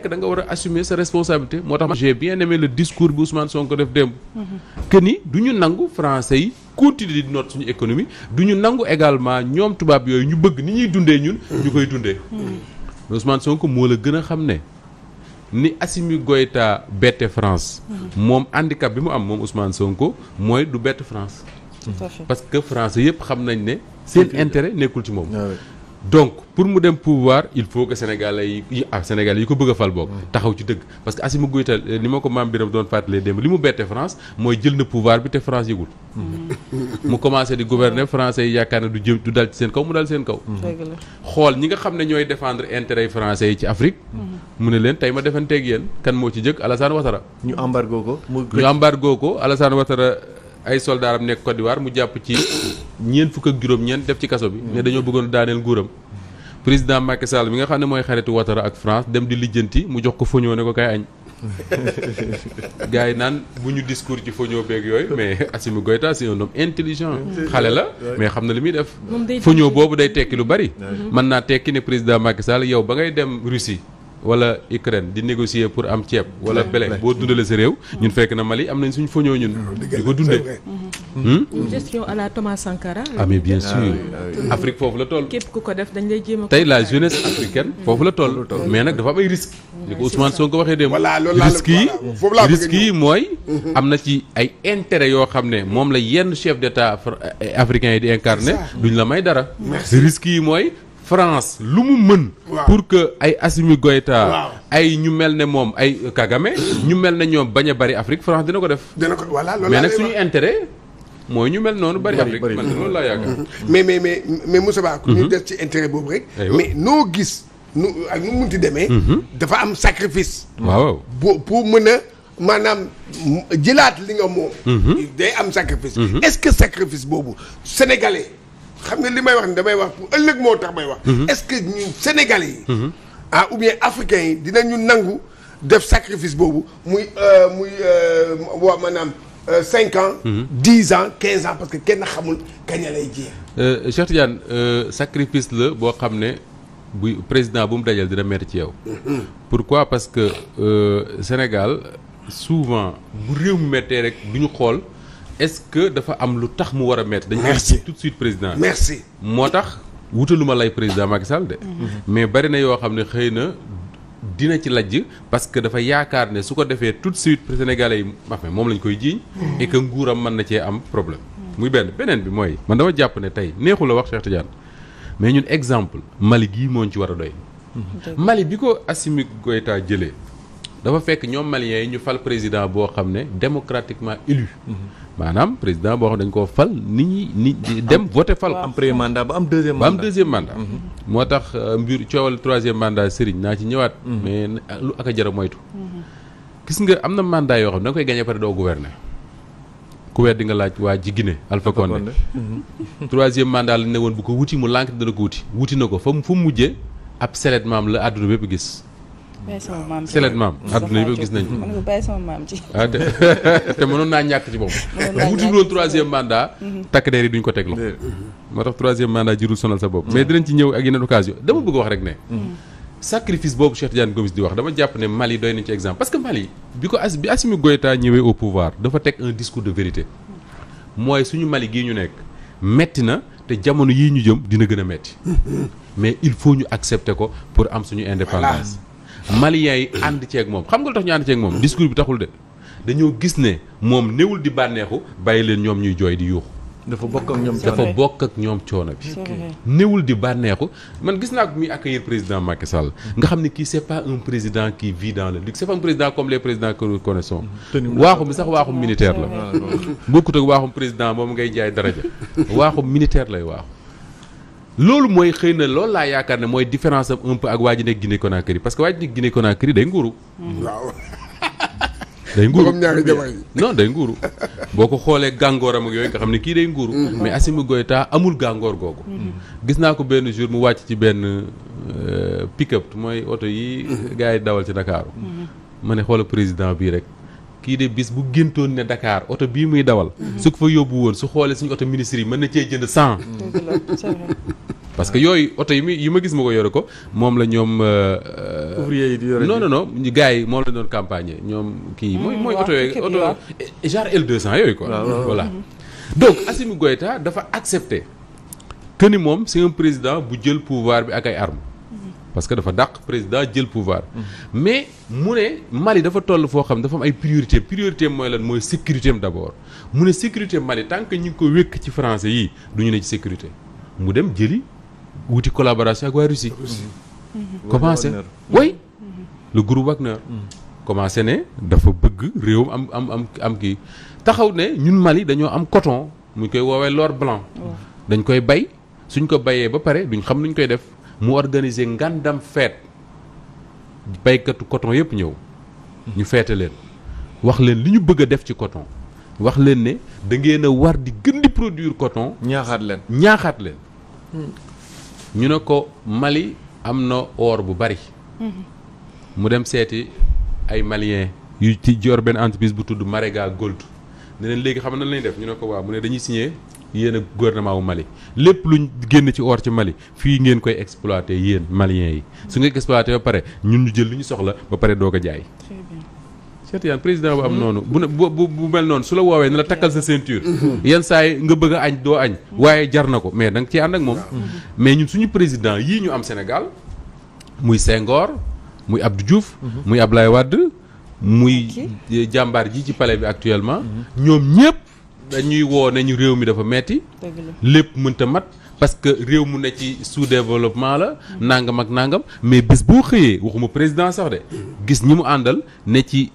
da nga war a assumer sa responsabilité moo tax j'ai bien aimé le discours bi Ousmane Sonko def démb que ni du ñu nangu français yi continuer di noot suñu économie du ñu nangu également ñoom tubaab yooyu ñu bëgg ni ñuy dundee ñun ñu koy dundee Ousmane Sonko moo la gën a xam ne ni Assimi Goïta bette France moom handicap bi mu am moom Ousmane Sonko mooy du bette France parce que français yëpp xam nañ ne seen intérêt nekkul ci moom donc pour mu dem pouvoir il faut que sénégalais yi ko bëgg a fal boog taxaw ci dëgg parce que Assimi Goïta ni ma ko maam Biram doon fàttalee démb li mu bette France mooy jël na pouvoir bi te France yëgul mu commencé di gouverner français yi yaakaar ne du dal ci seen kaw mu dal seen kaw xool ñi nga xam ne ñooy défendre intérêt français yi ci Afrique mu ne leen tey ma defanteeg yéen kan moo ci jëkk Alassane Ouattara ñu embargo ko Alassane Ouattara ay soldaaram nekk Côte d'Ivoire mu jàpp ci fukk ak juróom-ñeent def ci kaso bi ne dañoo bëggoon daaneel nguuram président Macky Sall mi nga xam ne mooy xaritu Ouattara ak France dem di lijjanti mu jox ko foñoo ne ko kay añ gars yi naan bu ñu discours ci foñoo beeg yooyu mais Assimi Goïta c'est un homme intelligent xale la mais xam na li muy def foñoo boobu day tekki lu bari mën naa tekki ne président Macky Sall yow ba ngay dem Russie wala Ukraine di négocier pour am ceeb wala blé boo dundale sa réew ñun fekk na Mali am nañ suñ foñoo ñun di ko dundee une gestion à la Thomas Sankara. Ah mais bien sûr Afrique foofu la toll képp ku ko def dañ lay jéem a tey la jeunesse africaine foofu la toll mais nag dafa am ay risques ni ko Ousmane Sonko waxee démb risques yi mooy am na ci ay intérêt yoo xam ne moom la yenn chef d'état africains yi di incarné duñ la may dara risques yi mooy France lu mu mën pour que ay Assimi Goïta ay ñu mel ne moom ay Kagame ñu mel ne ñoom bañ a bari Afrique France dina ko def mais nag suñu intérêt mooy ñu mel noonu bari Afrique man loolu laa yaakaar mais Moussa Ba ñu des ci intérêt boobu rek mais noo gis nu ak nu munti demee dafa am sacrifice waaw pour mën a maanaam jëlaat li nga moom day am sacrifice est-ce que sacrifice boobu sénégalais xam nga li may wax ni damay wax pour ëllëg moo tax may wax est-ce que ñun sénégalais yi ou bien africains yi dinañu nangu def sacrifice boobu muy waa maanaam 5 ans 10 ans 15 ans parce que kenn xamul kañ lay jeex Cheikh Tidiane sacrifice la boo xam ne bu président bu mu dajal dina metti ci yow pourquoi parce que Sénégal souvent bu réew mu mettee rek du ñu xool est-ce que dafa am lu tax mu war a mettre dañu koy tout de suite président merci moo tax wutaluma lay président Macky Sall de mais bari na yoo xam ne xëy na dina ci lajj parce que dafa yaakaar ne su ko defee tout de suite sénégalais yi moom lañ koy jiiñ et que nguuram mën na cee am problème muy beneen bi mooy man dama jàpp ne tey neexu la wax Cheikh Tidiane mais ñun exemple Mali gii moo ci war a doy Mali bi ko Assimi Goïta jëlee dafa fekk ñoom maliens yi ñu fal président boo xam ne démocratiquement élu maanaam président boo xam ne dañ koo fal nit ñi dem voté fal am premier mandat ba am deuxième mandat moo tax mbir coowal troisième mandat Serigne naa ci ñëwaat mais lu ak a jara moytu gis nga am na mandat yoo xam ne da nga koy gagné pare doo gouverner ku weer di nga laaj waa ji Guinée Alpha Condé troisième mandat la ne woon bu ko wuti mu lànk dana ko wuti na ko fu mu mujjee ab selet maam la àdduna bépp gis selet maam àdduna yi gis nañ ko te mënoon naa ñàkk ci boobu wuti loon troisième mandat takk der yi duñ ko teg loxo moo tax troisième mandat jirul sonal sa bopp mais dinañ ci ñëw ak yeneen occasion dama bëgg wax rek ne sacrifice boobu Cheikh Tidiane Gomis di wax dama jàpp ne Mali doy nañ ci exemple parce que Mali bi Assimi Goïta ñëwee au pouvoir dafa teg un discours de vérité mooy suñu Mali gii ñu nekk metti na te jamono yii ñu jëm dina gën a metti mais il faut ñu accepter ko pour am suñu indépendance Maliens yi ànd ceeg moom xam nga lu tax ñu ànd ceeg moom discours bi taxul de dañoo gis ne moom néewul di bànneexu bàyyi leen ñoom ñuy jooy di yuuxu dafa bokk ak ñoom coono bi néewul di bànneexu man gis naa ko muy accueillir président Macky Sall nga xam ne kii c'est pas un président qui vit dans le luxe c'est pas un président comme les présidents que nous connaissons waaxum bi sax waaxum militaire la bokkut ak waaxum président moom ngay jaay daraja waaxum militaire lay waaxu loolu mooy xëy na loolu laa yaakaar ne mooy différence am un peu ak waa ji nekk Guinée Conakry parce que waa ji nekk Guinée Conakry day nguuru waaw day nguuru non day nguuru boo ko xoolee gàngooram ak yooyu nga xam ne kii day nguuru mais Assimi Goïta amul gàngoor googu gis naa ko benn jour mu wàcc ci benn pick-up mooy oto yi gars yi dawal ci Dakar ma ne xoola président bii rek kii de bis bu géntoon ne Dakar oto bii muy dawal su ko fa yóbbu woon su xoolee suñu oto ministre yi mën na cee jënd 100 parce que yooyu oto yi ma gis ma ko yore ko moom la ñoom. ouvrier yi di yore non ñu gars yi moom la doon campagne ñoom kii. mooy oto yooyu oto genre L200 yooyu quoi. voilà donc Assimi Goïta dafa accepter que ni moom c'est un président bu jël pouvoir bi ak ay armes. parce que dafa dàq président jël pouvoir. mais mu ne Mali dafa toll foo xam dafa am ay priorité mooy lan mooy sécurité am d'abord mu ne sécurité Mali tant que ñu ngi ko wékk ci français yi du ñu ne ci sécurité mu dem jëli wuti collaboration ak waa Russie. commencé oui le groupe Wagner. commencé ne dafa bëgg réewam am kii taxaw ne ñun Mali dañoo am coton mu koy woowee l'or blanc. dañ koy bay suñ ko bayee ba pare duñ xam nuñ koy def. mu organiser ngandam feet baykatu coton yëpp ñëw ñu feete leen wax leen li ñu bëgg a def ci coton wax leen ne da ngeen a war di gën di produire coton ñaaxaat leen ñu ne ko Mali am na or bu bari mu dem seeti ay maliens yu ci jor benn entreprise bu tudd Marega Gold ne leen léegi xam na lañuy def ñu ne ko waaw mu ne dañuy signer yéen a gouvernement wu Mali lépp luñ génn ci or ci Mali fii ngeen koy exploiter yéen maliens yi su ngeen exploiter ba pare ñun ñu jël li ñu soxla ba pare doo ko jaay. très bien. Cheikh Tidiane président bu am noonu bu mel noonu su la woowee ne la takkal sa ceinture. yenn saa yi nga bëgg a añ doo añ. waaye jar na ko mais da nga ciy ànd ak moom. mais ñun suñu président yii ñu am Sénégal muy Senghor muy Abdou Diouf. muy Ablaye Wade muy jàmbaar ji ci palais bi actuellement. ñoom ñëpp. dañuy woo nañu réew mi dafa metti lépp mënta mat parce que réew mu ne ci sous-développement la nangam ak nangam mais bés boo xëyee waxuma président sax de gis ñi mu àndal ne ci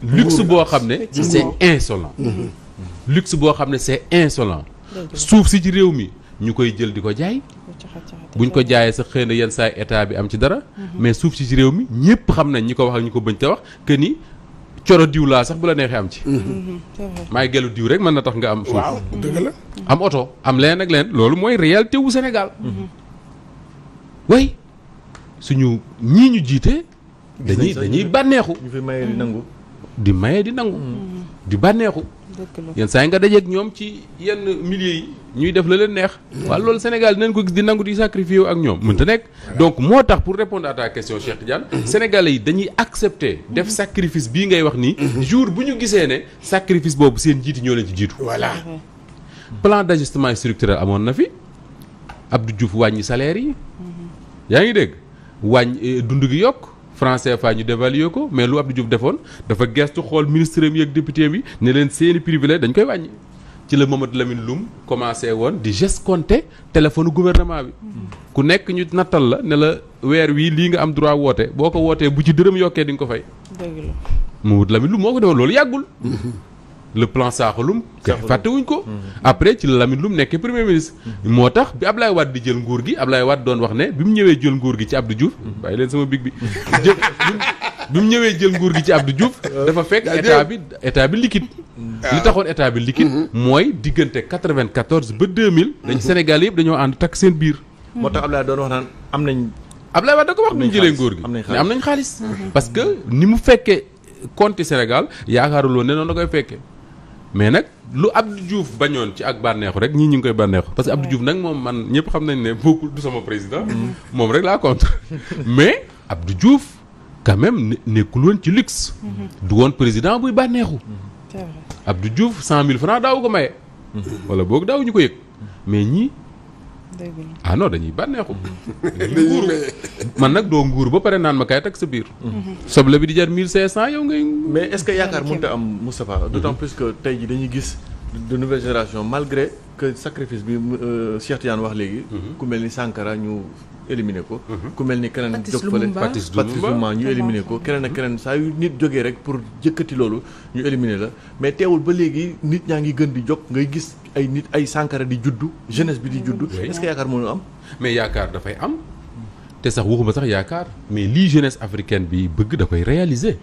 luxe boo xam ne c'est insolent luxe boo xam ne c'est insolent suuf si ci réew mi ñu koy jël di ko jaay buñ ko jaayee sax xëy na yenn saa état bi am ci dara mais suuf si ci réew mi ñëpp xam nañ ñi ko wax ak ñi ko bañ te wax que ni coro diw laa sax bu la neexee am ci. maay gelu diw rek mën na tax nga am. suuf waaw dëgg la. am oto am leen ak leen loolu mooy réalité wu Sénégal. way suñu ñii ñu jiite. dañuy bànneexu. ñu fi maye di nangu. di maye di nangu. di bànneexu. yenn saa yi nga dajeeg ñoom ci yenn milieux yi ñuy def la leen neex. waaw loolu Sénégal dinañ ko gis di nangu di sacrifier wu ak ñoom mënta nekk. donc moo tax pour répondre à ta question Cheikh Tidiane. Sénégalais yi dañuy accepter def sacrifice bii ngay wax nii. jour bu ñu gisee ne sacrifice boobu seen jiiti ñoo leen ci jiitu. voilà. plan d'ajustement structurel amoon na fi Abdou Diouf wàññi salaire yi. yaa ngi dégg wàññi dund gi yokk. franc CFA ñu dévaluer ko mais lu Abdou Diouf defoon dafa gestu xool ministre yi ak député bi ne leen seeni privilège dañ koy wàññi ci la Mamadou Lamine Loum commencé woon di gescompter téléphone gouvernement bi ku nekk ñu nattal la ne la weer wii lii nga am droit woote boo ko wootee bu ci dërëm yokkee di nga ko fay. dëgg la Mamadou Lamine Loum moo ko defoon loolu yàggul. le plan Sakho-Loum fàttewuñ ko. après ci la Lamine Loum nekkee premier ministre. moo tax bi Ablaye Wade di jël nguur gi Ablaye Wade doon wax ne bi mu ñëwee jël nguur gi ci Abdou Diouf. bàyyi leen sama big bi bi mu ñëwee jël nguur gi ci Abdou Diouf. dafa fekk état bi liquide. li taxoon état bi liquide. mooy diggante 94 ba 2000. dañ Sénégal yëpp dañoo ànd takk seen biir. moo tax Ablaye doon wax naan am nañ. Ablaye Wade da ko wax bi mu jëlee nguur gi. mais am nañ xaalis. parce que ni mu fekkee compte Sénégal yaakaaruloo ne noonu da koy fekkee. mais nag lu Abdou Diouf bañoon ci ak bànneexu rek ñii ñu ngi koy bànneexu parce que Abdou Diouf nag moom man ñëpp xam nañ ne bokkul du sama président. moom rek laa contre. mais Abdou Diouf quand même nekkul woon ci luxe. du woon président buy bànneexu. Abdou Diouf 100 000 francs daawu ko maye. wala boog daawu ñu ko yëg mais ñii. ah non dañuy bànneexu. dañuy nguuru man nag doo nguuru ba pare naan ma kaay teg sa biir. soble bi di jar 1500 yow ngay. mais est-ce que yaakaar mënut a am Moustapha. d'autant plus que tey jii dañuy gis de nouvelle génération malgré que sacrifice bi Cheikh Tidiane wax léegi. ku mel ni Sankara ñu éliminer ko. ku mel ni keneen jóg fële Patrice Lumumba ñu éliminer ko keneen ak keneen saa yu nit jógee rek pour jëkkati loolu ñu éliminer la mais teewul ba léegi nit ñaa ngi gën di jóg ngay gis ay nit ay Sankara di juddu jeunesse bi di juddu. est-ce que yaakaar mënu am. mais yaakaar dafay am te sax waxuma sax yaakaar mais lii jeunesse africaine bi bëgg da koy réaliser.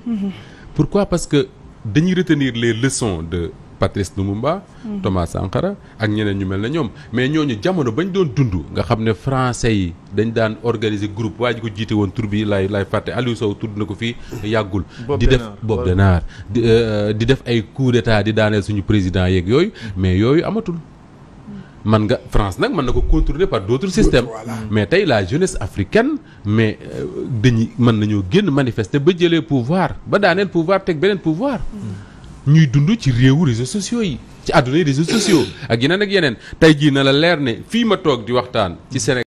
pourquoi parce que dañuy retenir les leçons de Patrice Lumumba. Thomas Sankara ak ñeneen ñu mel na ñoom mais ñooñu jamono bañ doon dund nga xam ne français yi dañ daan organiser groupe waa ji ko jiite woon tur bi lay fàtte Aliou Sow tudd na ko fii yàggul. di def Bob Denard di def ay coup d'état di daaneel suñu président yeeg yooyu mais yooyu amatul. man nga France nag mën na ko contourner par d'autres systèmes mais tey la jeunesse africaine mais dañuy mën nañoo génn manifester ba jëlee pouvoir ba daaneel pouvoir teg beneen pouvoir ñuy dund ci réewu réseaux sociaux yi ci àdduna yi réseaux sociaux ak yeneen tey jii na la leer ne fii ma toog di waxtaan ci Sénégal